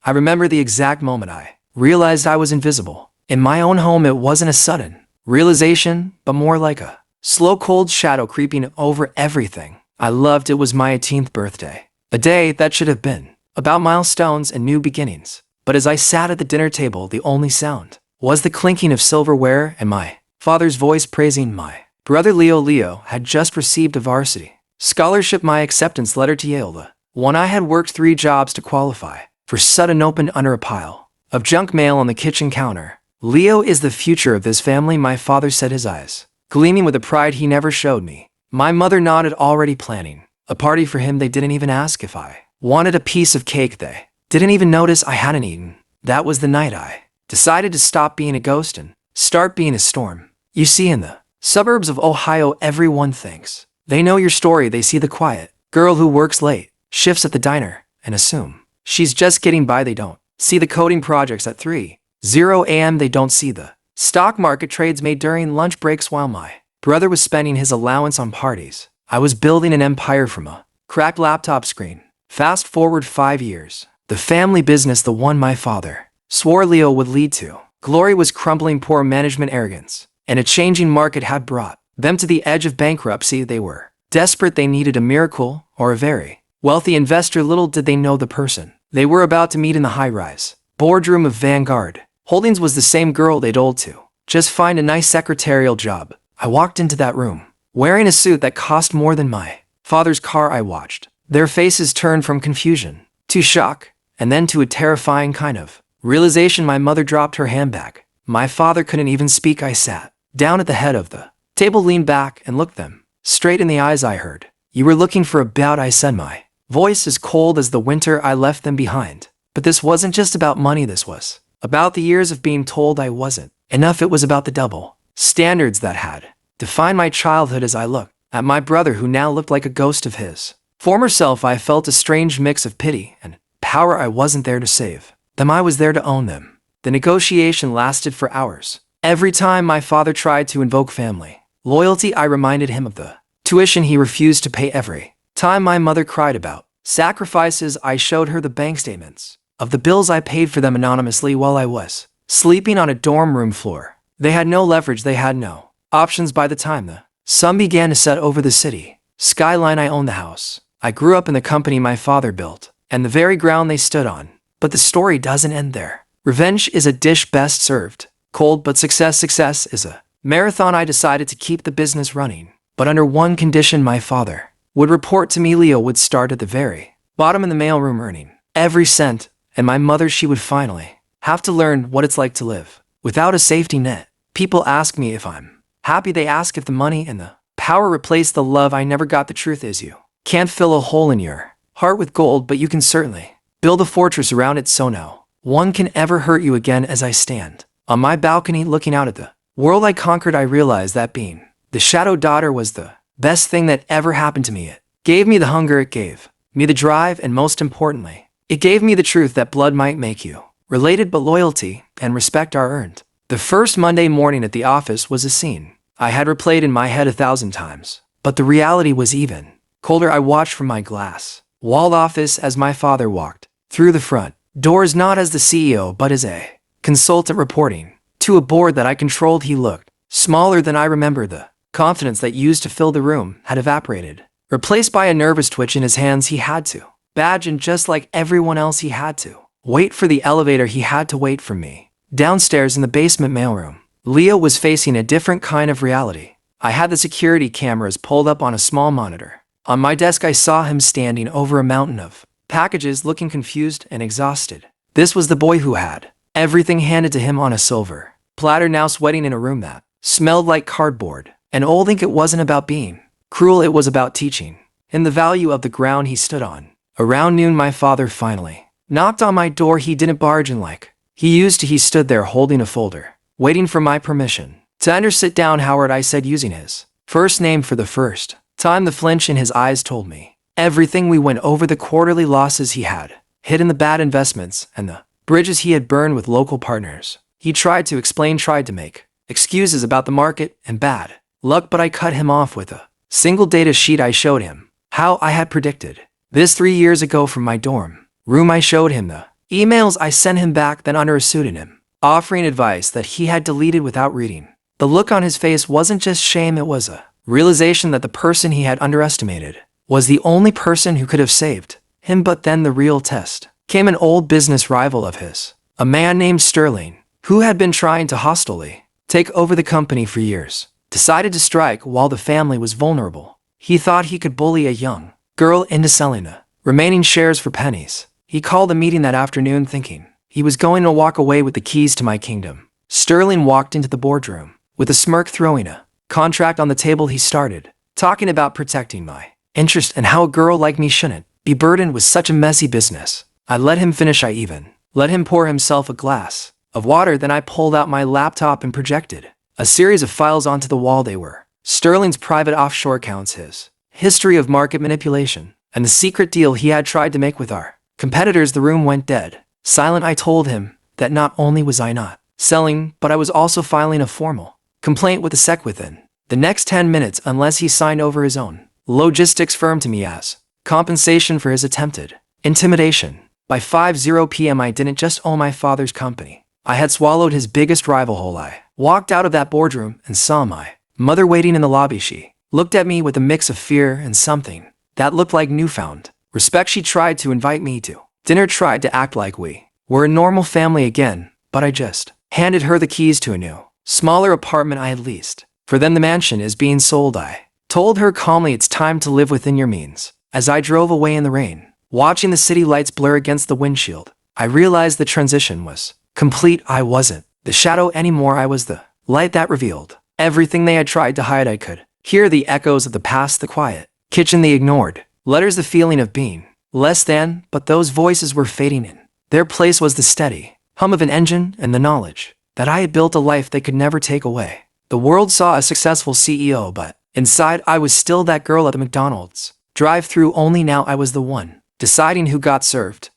I remember the exact moment I realized I was invisible. In my own home, it wasn't a sudden realization, but more like a slow, cold shadow creeping over everything I loved. It was my 18th birthday, a day that should have been about milestones and new beginnings. But as I sat at the dinner table, the only sound was the clinking of silverware and my father's voice praising my brother Leo. Leo had just received a varsity scholarship, my acceptance letter to Yale, the one I had worked 3 jobs to qualify for, sudden opened under a pile of junk mail on the kitchen counter. Leo is the future of this family, my father said, his eyes gleaming with a pride he never showed me. My mother nodded, already planning a party for him. They didn't even ask if I wanted a piece of cake. They didn't even notice I hadn't eaten. That was the night I decided to stop being a ghost and start being a storm. You see, in the suburbs of Ohio, everyone thinks they know your story. They see the quiet girl who works late shifts at the diner and assume she's just getting by. They don't see the coding projects at 3:00 a.m. They don't see the stock market trades made during lunch breaks while my brother was spending his allowance on parties. I was building an empire from a cracked laptop screen. Fast forward 5 years. The family business, the one my father swore Leo would lead to glory, was crumbling. Poor management, arrogance, and a changing market had brought them to the edge of bankruptcy. They were desperate. They needed a miracle or a very wealthy investor. Little did they know the person they were about to meet in the high-rise boardroom of Vanguard Holdings was the same girl they'd told to just find a nice secretarial job. I walked into that room wearing a suit that cost more than my father's car. I watched their faces turn from confusion to shock, and then to a terrifying kind of realization. My mother dropped her handbag. My father couldn't even speak. I sat down at the head of the table, leaned back, and looked them straight in the eyes. I heard, "You were looking for about," I said, my voice as cold as the winter I left them behind. But this wasn't just about money. This was about the years of being told I wasn't enough. It was about the double standards that had defined my childhood. As I looked at my brother, who now looked like a ghost of his former self, I felt a strange mix of pity and power. I wasn't there to save them. I was there to own them. The negotiation lasted for hours. Every time my father tried to invoke family loyalty, I reminded him of the tuition he refused to pay. Every time my mother cried about sacrifices, I showed her the bank statements of the bills I paid for them anonymously while I was sleeping on a dorm room floor. They had no leverage. They had no options. By the time the sun began to set over the city skyline, I owned the house. I grew up in the company my father built and the very ground they stood on. But the story doesn't end there. Revenge is a dish best served cold, but success is a marathon. I decided to keep the business running, but under one condition. My father would report to me. Leo would start at the very bottom in the mailroom, earning every cent, and my mother, she would finally have to learn what it's like to live without a safety net. People ask me if I'm happy. They ask if the money and the power replace the love I never got. The truth is, you can't fill a hole in your heart with gold, but you can certainly build a fortress around it so no one can ever hurt you again. As I stand on my balcony looking out at the world I conquered, I realized that being the shadow daughter was the best thing that ever happened to me. It gave me the hunger, it gave me the drive, and most importantly, it gave me the truth that blood might make you related, but loyalty and respect are earned. The first Monday morning at the office was a scene I had replayed in my head 1,000 times, but the reality was even colder. I watched from my glass-walled office as my father walked through the front doors, not as the CEO, but as a consultant reporting to a board that I controlled. He looked smaller than I remember. The confidence that used to fill the room had evaporated, replaced by a nervous twitch in his hands. He had to badge, and just like everyone else, he had to wait for the elevator. He had to wait for me downstairs in the basement mailroom. Leo was facing a different kind of reality. I had the security cameras pulled up on a small monitor. On my desk, I saw him standing over a mountain of packages, looking confused and exhausted. This was the boy who had everything handed to him on a silver platter, now sweating in a room that smelled like cardboard and old ink. It wasn't about being cruel, it was about teaching him the value of the ground he stood on. Around noon, my father finally knocked on my door. He didn't barge in like he used to. He stood there holding a folder, waiting for my permission to enter. "Sit down, Howard," I said, using his first name for the first time. The flinch in his eyes told me everything. We went over the quarterly losses he had hidden, the bad investments, and the bridges he had burned with local partners. He tried to explain, tried to make excuses about the market and bad luck, but I cut him off with a single data sheet. I showed him how I had predicted this 3 years ago. From my dorm room, I showed him the Emails I sent him back then under a pseudonym, offering advice that he had deleted without reading. The look on his face wasn't just shame, it was a realization that the person he had underestimated was the only person who could have saved him. But then the real test came. An old business rival of his, a man named Sterling, who had been trying to hostilely take over the company for years, decided to strike while the family was vulnerable. He thought he could bully a young girl into selling the remaining shares for pennies. He called a meeting that afternoon thinking he was going to walk away with the keys to my kingdom. Sterling walked into the boardroom with a smirk, throwing a contract on the table. He started talking about protecting my interest and how a girl like me shouldn't be burdened with such a messy business. I let him finish. I even let him pour himself a glass of water. Then I pulled out my laptop and projected a series of files onto the wall. They were Sterling's private offshore accounts, his history of market manipulation, and the secret deal he had tried to make with our competitors. The room went dead silent. I told him that not only was I not selling, but I was also filing a formal complaint with the SEC within the next 10 minutes unless he signed over his own logistics firm to me as compensation for his attempted intimidation. By 5:00 p.m. I didn't just own my father's company. I had swallowed his biggest rival whole. I walked out of that boardroom and saw my mother waiting in the lobby. She looked at me with a mix of fear and something that looked like newfound respect. She tried to invite me to dinner, tried to act like we were a normal family again, but I just handed her the keys to a new, smaller apartment I had leased. For then the mansion is being sold. I told her calmly, it's time to live within your means. As I drove away in the rain, watching the city lights blur against the windshield, I realized the transition was complete. I wasn't the shadow anymore. I was the light that revealed everything they had tried to hide. I could hear the echoes of the past, the quiet kitchen they ignored, letters, the feeling of being less than, but those voices were fading in. Their place was the steady hum of an engine and the knowledge that I had built a life they could never take away. The world saw a successful CEO, but inside I was still that girl at the McDonald's drive-thru. Only now I was the one deciding who got served.